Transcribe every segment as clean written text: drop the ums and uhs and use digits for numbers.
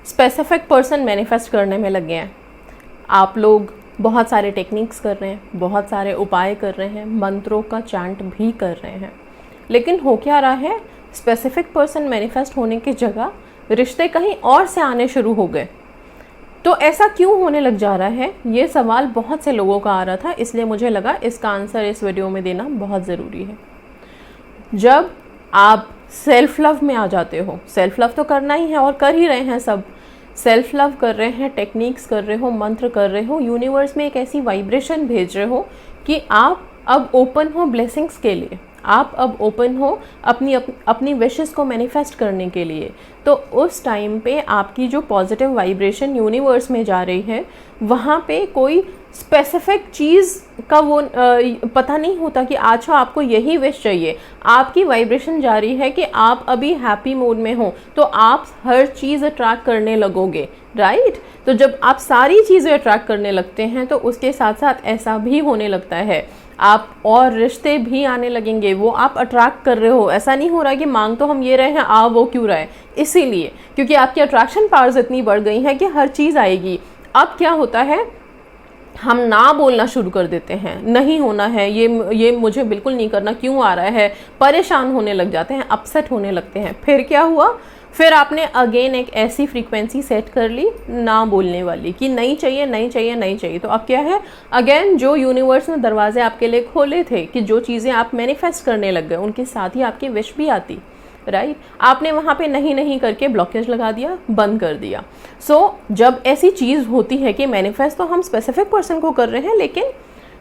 Specific person manifest करने में लगे हैं। आप लोग बहुत सारे टेक्निक्स कर रहे हैं, बहुत सारे उपाय कर रहे हैं, मंत्रों का चैंट भी कर रहे हैं, लेकिन हो क्या रहा है, स्पेसिफिक पर्सन मैनिफेस्ट होने की जगह रिश्ते कहीं और से आने शुरू हो गए। तो ऐसा क्यों होने लग जा रहा है, ये सवाल बहुत से लोगों का आ रहा था, इसलिए मुझे लगा इसका आंसर इस वीडियो में देना बहुत ज़रूरी है। जब आप सेल्फ लव में आ जाते हो, सेल्फ लव तो करना ही है और कर ही रहे हैं सब, सेल्फ लव कर रहे हैं, टेक्निक्स कर रहे हो, मंत्र कर रहे हो, यूनिवर्स में एक ऐसी वाइब्रेशन भेज रहे हो कि आप अब ओपन हो ब्लेसिंग्स के लिए, आप अब ओपन हो अपनी विशेस को मैनिफेस्ट करने के लिए। तो उस टाइम पे आपकी जो पॉजिटिव वाइब्रेशन यूनिवर्स में जा रही है, वहाँ पे कोई स्पेसिफिक चीज़ का वो पता नहीं होता कि अच्छा आपको यही विश चाहिए। आपकी वाइब्रेशन जा रही है कि आप अभी हैप्पी मूड में हो, तो आप हर चीज़ अट्रैक्ट करने लगोगे, राइट। तो जब आप सारी चीज़ें अट्रैक्ट करने लगते हैं तो उसके साथ साथ ऐसा भी होने लगता है, आप और रिश्ते भी आने लगेंगे, वो आप अट्रैक्ट कर रहे हो। ऐसा नहीं हो रहा कि मांग तो हम ये रहे हैं, वो क्यों रहा है, इसीलिए क्योंकि आपकी अट्रैक्शन पावर्स इतनी बढ़ गई हैं कि हर चीज़ आएगी। अब क्या होता है, हम ना बोलना शुरू कर देते हैं, नहीं होना है, ये मुझे बिल्कुल नहीं करना, क्यों आ रहा है, परेशान होने लग जाते हैं, अपसेट होने लगते हैं। फिर क्या हुआ, फिर आपने अगेन एक ऐसी फ्रीक्वेंसी सेट कर ली ना बोलने वाली कि नहीं चाहिए नहीं चाहिए नहीं चाहिए। तो अब क्या है, अगेन जो यूनिवर्स ने दरवाजे आपके लिए खोले थे कि जो चीज़ें आप मैनिफेस्ट करने लग गए, उनके साथ ही आपकी विश भी आती, राइट। आपने वहाँ पे नहीं नहीं करके ब्लॉकेज लगा दिया, बंद कर दिया। जब ऐसी चीज़ होती है कि मैनिफेस्ट तो हम स्पेसिफिक पर्सन को कर रहे हैं, लेकिन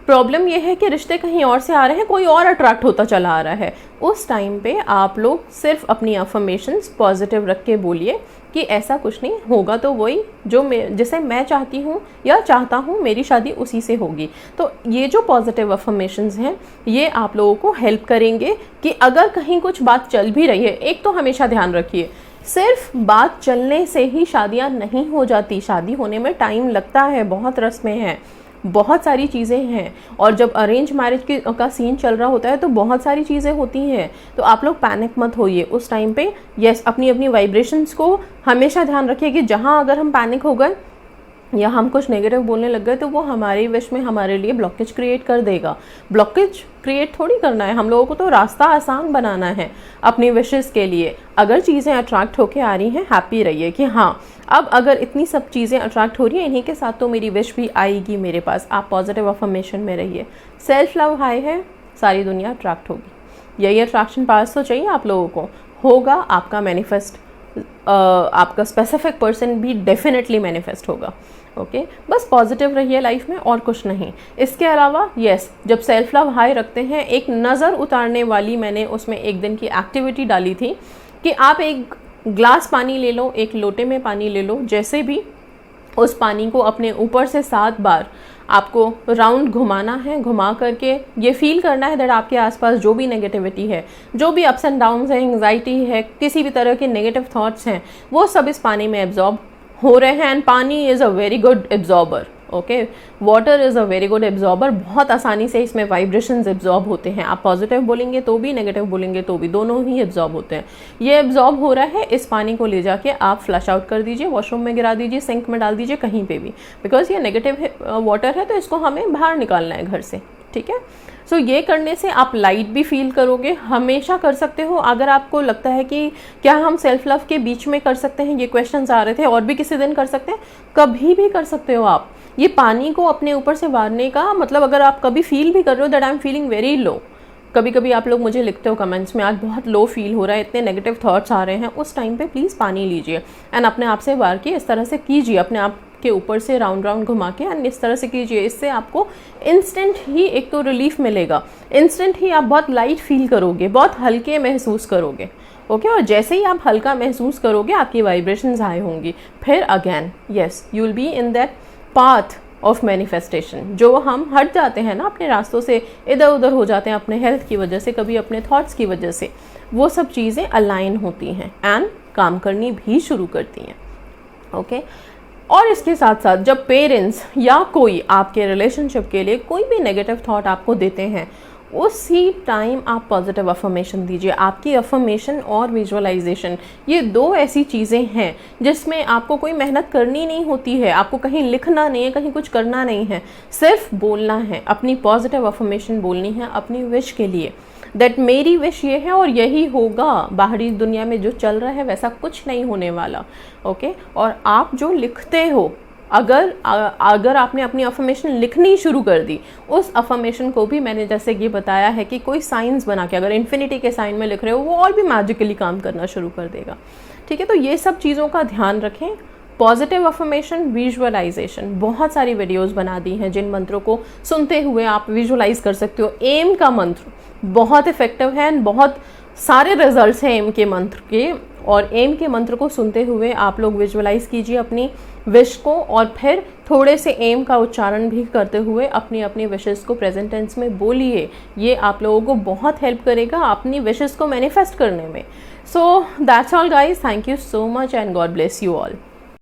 प्रॉब्लम यह है कि रिश्ते कहीं और से आ रहे हैं, कोई और अट्रैक्ट होता चला आ रहा है। उस टाइम पे आप लोग सिर्फ अपनी अफर्मेशंस पॉजिटिव रख के बोलिए कि ऐसा कुछ नहीं होगा, तो वही जो जिसे मैं चाहती हूँ या चाहता हूँ, मेरी शादी उसी से होगी। तो ये जो पॉजिटिव अफर्मेशंस हैं, ये आप लोगों को हेल्प करेंगे कि अगर कहीं कुछ बात चल भी रही है, एक तो हमेशा ध्यान रखिए, सिर्फ बात चलने से ही शादियाँ नहीं हो जाती, शादी होने में टाइम लगता है, बहुत रस्में हैं, बहुत सारी चीज़ें हैं। और जब अरेंज मैरिज का सीन चल रहा होता है तो बहुत सारी चीज़ें होती हैं। तो आप लोग पैनिक मत होइए उस टाइम पे। यस, अपनी अपनी वाइब्रेशंस को हमेशा ध्यान रखिए कि जहाँ अगर हम पैनिक हो गए या हम कुछ नेगेटिव बोलने लग गए तो वो हमारी विश में हमारे लिए ब्लॉकेज क्रिएट कर देगा। ब्लॉकेज क्रिएट थोड़ी करना है हम लोगों को, तो रास्ता आसान बनाना है अपनी विशेस के लिए। अगर चीज़ें अट्रैक्ट होके आ रही हैं, हैप्पी रहिए कि हाँ अब अगर इतनी सब चीज़ें अट्रैक्ट हो रही हैं, इन्हीं के साथ तो मेरी विश भी आएगी मेरे पास। आप पॉजिटिव अफर्मेशन में रहिए, सेल्फ लव हाई है, सारी दुनिया अट्रैक्ट होगी। यही अट्रैक्शन पावर्स तो चाहिए आप लोगों को, होगा आपका मैनिफेस्ट, आपका स्पेसिफिक पर्सन भी डेफिनेटली मैनिफेस्ट होगा। ओके, बस पॉजिटिव रहिए लाइफ में और कुछ नहीं। इसके अलावा यस, जब सेल्फ लव हाई रखते हैं, एक नज़र उतारने वाली मैंने उसमें एक दिन की एक्टिविटी डाली थी कि आप एक ग्लास पानी ले लो, एक लोटे में पानी ले लो, जैसे भी उस पानी को अपने ऊपर से 7 बार आपको राउंड घुमाना है। घुमा करके ये फील करना है दैट आपके आसपास जो भी नेगेटिविटी है, जो भी अप्स एंड डाउन्स है, एंग्जाइटी है, किसी भी तरह के नेगेटिव थॉट्स हैं, वो सब इस पानी में एब्जॉर्ब हो रहे हैं। एंड पानी is a very good absorber, okay, water is a very good absorber. बहुत आसानी से इसमें वाइब्रेशंस एब्जॉर्ब होते हैं। आप पॉजिटिव बोलेंगे तो भी, नेगेटिव बोलेंगे तो भी, दोनों ही एब्जॉर्ब होते हैं। ये एब्जॉर्ब हो रहा है, इस पानी को ले जाके आप फ्लश आउट कर दीजिए, वॉशरूम में गिरा दीजिए, सिंक में डाल दीजिए, कहीं पे भी, बिकॉज ये नेगेटिव वाटर है तो इसको हमें बाहर निकालना है घर से, ठीक है। सो ये करने से आप लाइट भी फील करोगे। हमेशा कर सकते हो। अगर आपको लगता है कि क्या हम सेल्फ लव के बीच में कर सकते हैं, ये क्वेश्चंस आ रहे थे, और भी किसी दिन कर सकते हैं, कभी भी कर सकते हो आप। ये पानी को अपने ऊपर से वारने का मतलब, अगर आप कभी फील भी कर रहे हो that I am feeling very low, कभी कभी आप लोग मुझे लिखते हो कमेंट्स में, आज बहुत लो फील हो रहा है, इतने नेगेटिव थॉट्स आ रहे हैं, उस टाइम पे प्लीज़ पानी लीजिए एंड अपने आप से वार के इस तरह से कीजिए, अपने आप के ऊपर से राउंड राउंड घुमा के एंड इस तरह से कीजिए। इससे आपको इंस्टेंट ही एक तो रिलीफ मिलेगा, इंस्टेंट ही आप बहुत लाइट फील करोगे, बहुत हल्के महसूस करोगे, ओके। और जैसे ही आप हल्का महसूस करोगे, आपकी वाइब्रेशंस हाई होंगी। फिर again yes, you will be in that path of manifestation. जो हम हट जाते हैं ना अपने रास्तों से, इधर उधर हो जाते हैं अपने हेल्थ की वजह से, कभी अपने थॉट्स की वजह से, वो सब चीज़ें अलाइन होती हैं एंड काम करनी भी शुरू करती हैं, ओके। और इसके साथ साथ जब पेरेंट्स या कोई आपके रिलेशनशिप के लिए कोई भी नेगेटिव थॉट आपको देते हैं, उसी टाइम आप पॉजिटिव अफर्मेशन दीजिए। आपकी अफर्मेशन और विजुअलाइजेशन ये दो ऐसी चीज़ें हैं जिसमें आपको कोई मेहनत करनी नहीं होती है, आपको कहीं लिखना नहीं है, कहीं कुछ करना नहीं है, सिर्फ बोलना है, अपनी पॉजिटिव अफर्मेशन बोलनी है अपनी विश के लिए, दैट मेरी विश ये है और यही होगा, बाहरी दुनिया में जो चल रहा है वैसा कुछ नहीं होने वाला। ओके, और आप जो लिखते हो, अगर आपने अपनी अफर्मेशन लिखनी शुरू कर दी, उस अफर्मेशन को भी मैंने जैसे ये बताया है कि कोई साइंस बना के, अगर इन्फिनिटी के साइन में लिख रहे हो, वो और भी मैजिकली काम करना शुरू कर देगा। ठीक है, तो ये सब चीज़ों का ध्यान रखें। पॉजिटिव अफर्मेशन, विजुअलाइजेशन, बहुत सारी वीडियोस बना दी हैं जिन मंत्रों को सुनते हुए आप विजुअलाइज कर सकते हो। एम का मंत्र बहुत इफेक्टिव है, बहुत सारे रिजल्ट्स हैं एम के मंत्र के, और एम के मंत्र को सुनते हुए आप लोग विजुअलाइज कीजिए अपनी विश को, और फिर थोड़े से एम का उच्चारण भी करते हुए अपनी अपनी विशेस को प्रेजेंट टेंस में बोलिए। ये आप लोगों को बहुत हेल्प करेगा अपनी विशेस को मैनिफेस्ट करने में। So that's all guys, thank you so much and God bless you all.